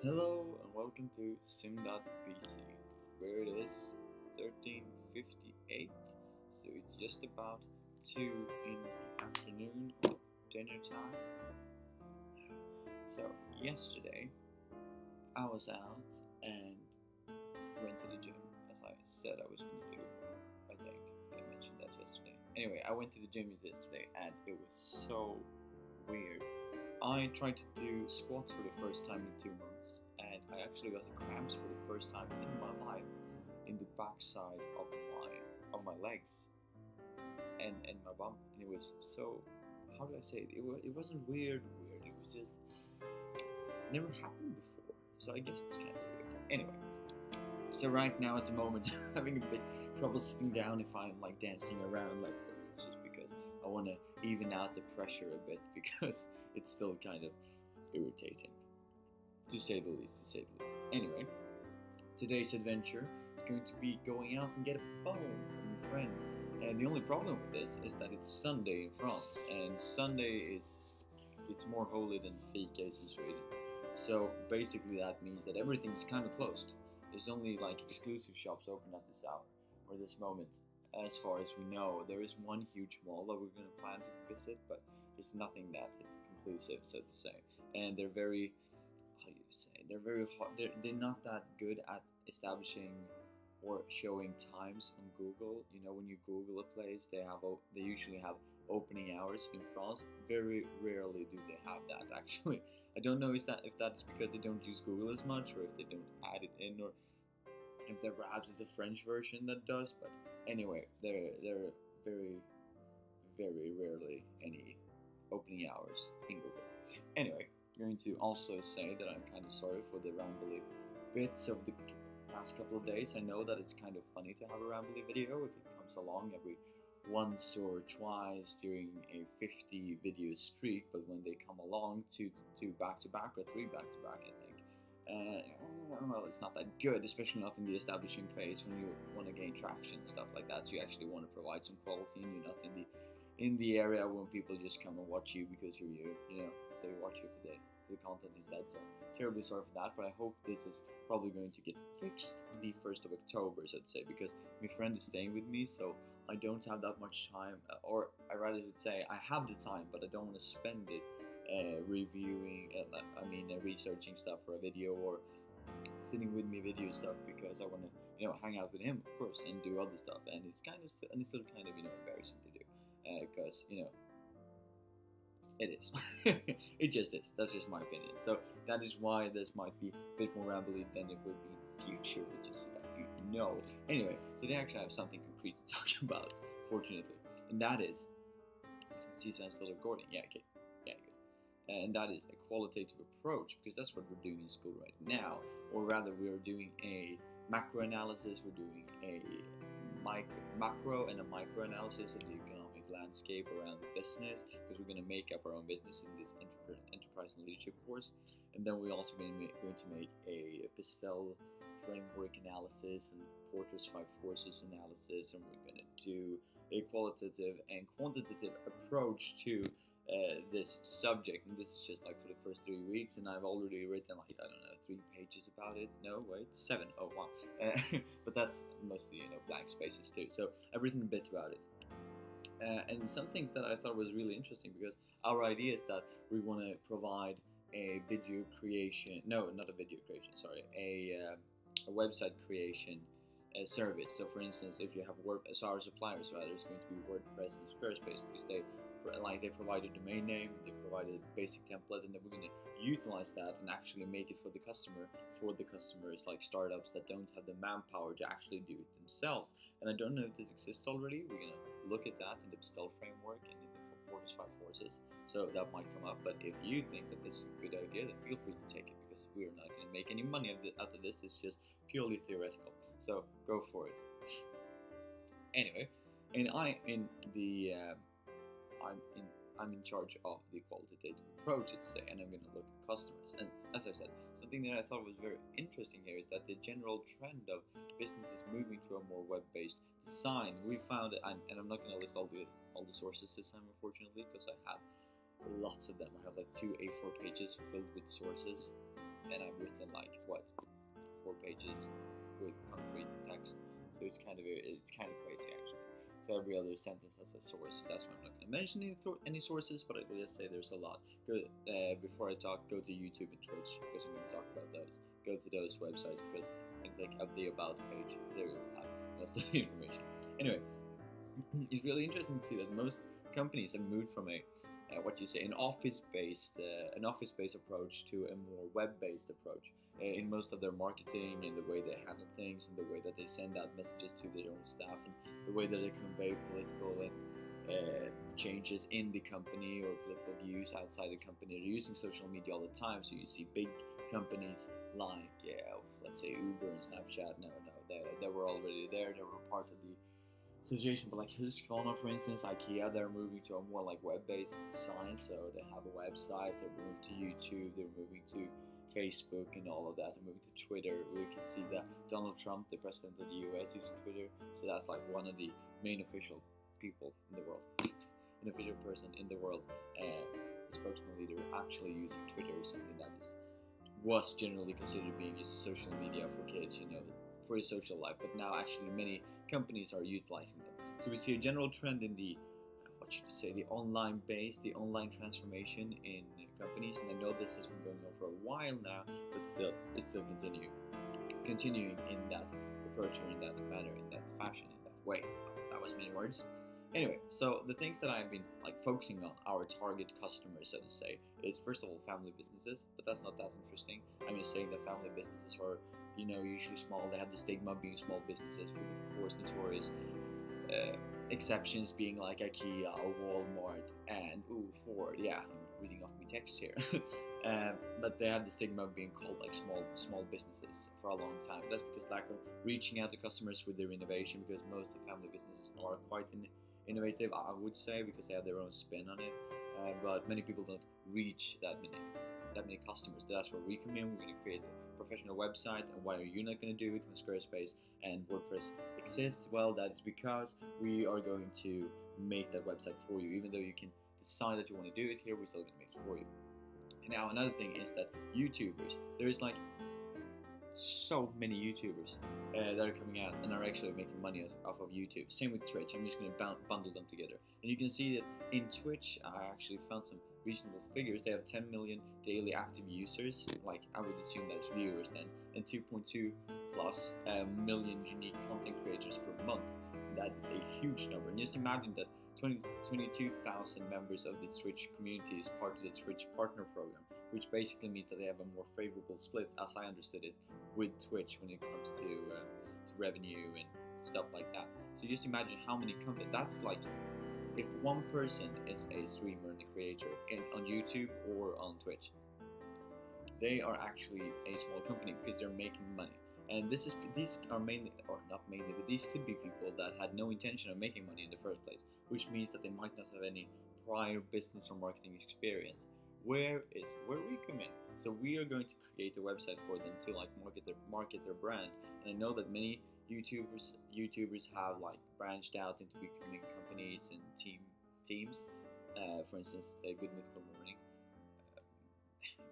Hello and welcome to sim.bc, where it is 13:58, so it's just about 2 in the afternoon or dinner time. So yesterday I was out and went to the gym as I said I was going to do. I think I mentioned that yesterday. Anyway, I went to the gym yesterday and it was so weird. I tried to do squats for the first time in 2 months, and I actually got the cramps for the first time in my life in the backside of my legs and my bum, and it was so. How do I say it? It wasn't weird. It was just never happened before. So I guess it's kind of weird. Anyway, so right now at the moment, I'm having a bit trouble sitting down if I'm like dancing around like this. It's just because I want to even out the pressure a bit because it's still kind of irritating, to say the least. Anyway, today's adventure is going to be going out and get a phone from a friend. And the only problem with this is that it's Sunday in France, and Sunday is it's more holy than fika's in Sweden. So basically, that means that everything is kind of closed. There's only like exclusive shops open at this hour or this moment. As far as we know, there is one huge mall that we're going to plan to visit, but there's nothing that is conclusive, so to say. And they're very, how do you say? They're very hard. They're not that good at establishing or showing times on Google. You know, when you Google a place, they usually have opening hours in France. Very rarely do they have that. Actually, I don't know if that is because they don't use Google as much, or if they don't add it in, or if there perhaps is a French version that does. But anyway, they're very rarely any opening hours in Google. Anyway, I'm going to also say that I'm kind of sorry for the rambly bits of the past couple of days. I know that it's kind of funny to have a rambly video if it comes along every once or twice during a 50 video streak, but when they come along two back to back or three back to back, I think. Well, it's not that good, especially not in the establishing phase when you want to gain traction and stuff like that. So you actually want to provide some quality, and you're not in the area when people just come and watch you because you're you. You know, they watch you for the content is dead. So terribly sorry for that, but I hope this is probably going to get fixed the 1st of October, so to say, because my friend is staying with me, so I don't have that much time, or I rather should say I have the time, but I don't want to spend it reviewing, researching stuff for a video or sitting with me video stuff because I want to, hang out with him, of course, and do other stuff. And it's still kind of, embarrassing to do because, it is. It just is. That's just my opinion. So that is why this might be a bit more rambly than it would be in the future, but just so that you know. Anyway, today actually I have something concrete to talk about, fortunately, and that is, as you can see, I'm still recording. Yeah, okay. Yeah, good. And that is a qualitative approach, because that's what we're doing in school right now, or rather we're doing a macro analysis, we're doing a macro and a micro analysis of the economic landscape around the business, because we're going to make up our own business in this enterprise and leadership course. And then we're also going to make a Pistel framework analysis and Porter's 5 forces analysis, and we're going to do a qualitative and quantitative approach to this subject. And this is just like for the first 3 weeks, and I've already written like, I don't know, 3 pages about it. No, wait, 7. Oh wow. But that's mostly blank spaces too, so I've written a bit about it. And some things that I thought was really interesting, because our idea is that we want to provide a video creation, no, not a video creation, sorry, a website creation service. So for instance, if you have so our suppliers rather is going to be WordPress and Squarespace, because they provide a domain name, they provide a basic template, and then we're going to utilize that and actually make it for the customers, like startups that don't have the manpower to actually do it themselves. And I don't know if this exists already. We're going to look at that in the Pistel framework and in the Porter's 5 forces, so that might come up. But if you think that this is a good idea, then feel free to take it, because we're not going to make any money out of this. It's just purely theoretical, so go for it. Anyway, and I'm in charge of the qualitative approach, let's say, and I'm going to look at customers. And as I said, something that I thought was very interesting here is that the general trend of businesses moving to a more web-based design. We found, and I'm not going to list all the sources this time, unfortunately, because I have lots of them. I have like 2 A4 pages filled with sources. and I've written like what 4 pages with concrete text. So it's kind of crazy actually. So every other sentence has a source. That's why I'm not going to mention any sources, but I will just say there's a lot. Before I talk, go to YouTube and Twitch because I'm going to talk about those. Go to those websites because I think of the about page, there you'll have most of the information. Anyway, it's really interesting to see that most companies have moved from an office-based approach to a more web-based approach in most of their marketing and the way they handle things and the way that they send out messages to their own staff and the way that they convey political and changes in the company or political views outside the company. They're using social media all the time, so you see big companies like let's say Uber and Snapchat. No, they were already there. They were part of the situation, but like Husqvarna, for instance, IKEA, they're moving to a more like web-based design. So they have a website. They're moving to YouTube. They're moving to Facebook and all of that. They're moving to Twitter. We can see that Donald Trump, the president of the US, using Twitter. So that's like one of the main official people in the world, an official person in the world, a spokesman leader actually using Twitter, something that was generally considered being used as social media for kids, for your social life, but now actually many companies are utilizing them. So we see a general trend in the online transformation in companies, and I know this has been going on for a while now, but it's still continuing in that approach or in that manner, in that fashion, in that way. That was many words. Anyway, so the things that I've been focusing on, our target customers, so to say, is first of all family businesses, but that's not that interesting. I'm just saying that family businesses are usually small. They have the stigma of being small businesses, with of course notorious exceptions being like IKEA or Walmart and Ford. Yeah, I'm reading off my text here. But they have the stigma of being called small businesses for a long time. That's because lack of reaching out to customers with their innovation, because most of family businesses are quite innovative, I would say, because they have their own spin on it. But many people don't reach that many customers. That's where we come in. We're going to create a professional website. And why are you not going to do it when Squarespace and WordPress exists? Well, that is because we are going to make that website for you. Even though you can decide that you want to do it here, we're still going to make it for you. And now another thing is that YouTubers, there's so many YouTubers that are coming out and are actually making money off of YouTube. Same with Twitch. I'm just going to bundle them together. And you can see that in Twitch, I actually found some reasonable figures. They have 10 million daily active users. I would assume that's viewers then. And 2.2 plus million unique content creators per month. That is a huge number. And just imagine that 22,000 members of the Twitch community is part of the Twitch partner program, which basically means that they have a more favorable split, as I understood it, with Twitch when it comes to revenue and stuff like that. So just imagine how many companies. That's if one person is a streamer and a creator on YouTube or on Twitch, they are actually a small company because they're making money. And these are mainly, or not mainly, but these could be people that had no intention of making money in the first place, which means that they might not have any prior business or marketing experience. Where we come in. So we are going to create a website for them to market their brand. And I know that many YouTubers have branched out into becoming companies and teams. For instance, Good Mythical Morning,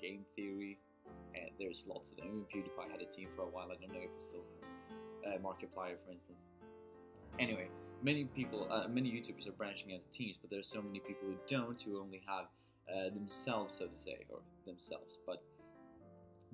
Game Theory. There's lots of them. Even PewDiePie had a team for a while. I don't know if he still has. Markiplier, for instance. Anyway, many YouTubers are branching out to teams, but there's so many people who don't, who only have themselves, so to say, or themselves, but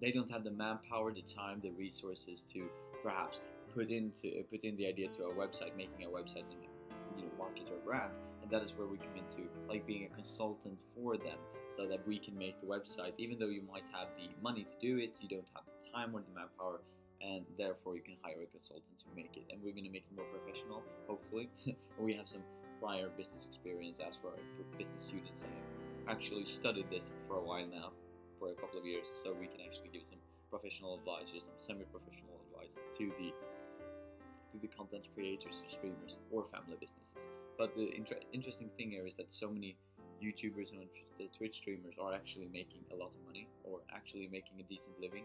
they don't have the manpower, the time, the resources to perhaps put in the idea to a website, making a website and market your brand. And that is where we come into being a consultant for them, so that we can make the website. Even though you might have the money to do it, you don't have the time or the manpower, and therefore you can hire a consultant to make it. And we're going to make it more professional, hopefully. We have some prior business experience as for our business students, and I've actually studied this for a while now, for a couple of years, so we can actually give some professional advice or some semi-professional advice to the content creators or streamers or family businesses. But the interesting thing here is that so many YouTubers and Twitch streamers are actually making a lot of money, or actually making a decent living,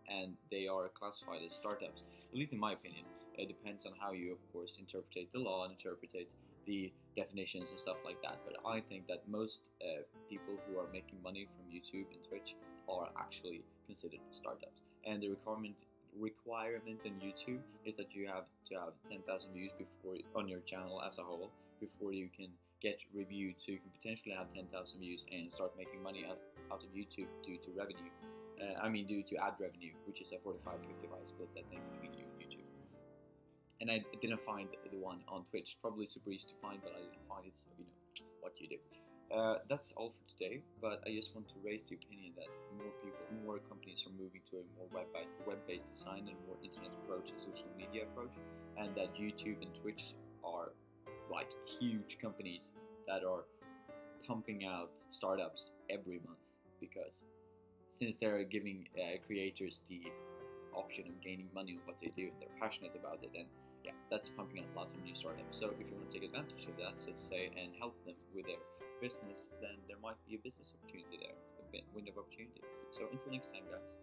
and they are classified as startups, at least in my opinion. It depends on how you, of course, interpret the law and interpret the definitions and stuff like that. But I think that most people who are making money from YouTube and Twitch are actually considered startups. And the requirement in YouTube is that you have to have 10,000 views before on your channel as a whole before you can get reviewed. So you can potentially have 10,000 views and start making money out of YouTube due to revenue. Due to ad revenue, which is a 45-55 split, I think, between you and YouTube. And I didn't find the one on Twitch. Probably super easy to find, but I didn't find it, so you know what you do. That's all for today, but I just want to raise the opinion that more companies are moving to a more web-based design and more internet approach and social media approach, and that YouTube and Twitch are like huge companies that are pumping out startups every month, because since they're giving creators the option of gaining money on what they do and they're passionate about it, and yeah, that's pumping out lots of new startups. So if you want to take advantage of that, so to say, and help them with their business, then there might be a business opportunity there, a window of opportunity. So until next time, guys.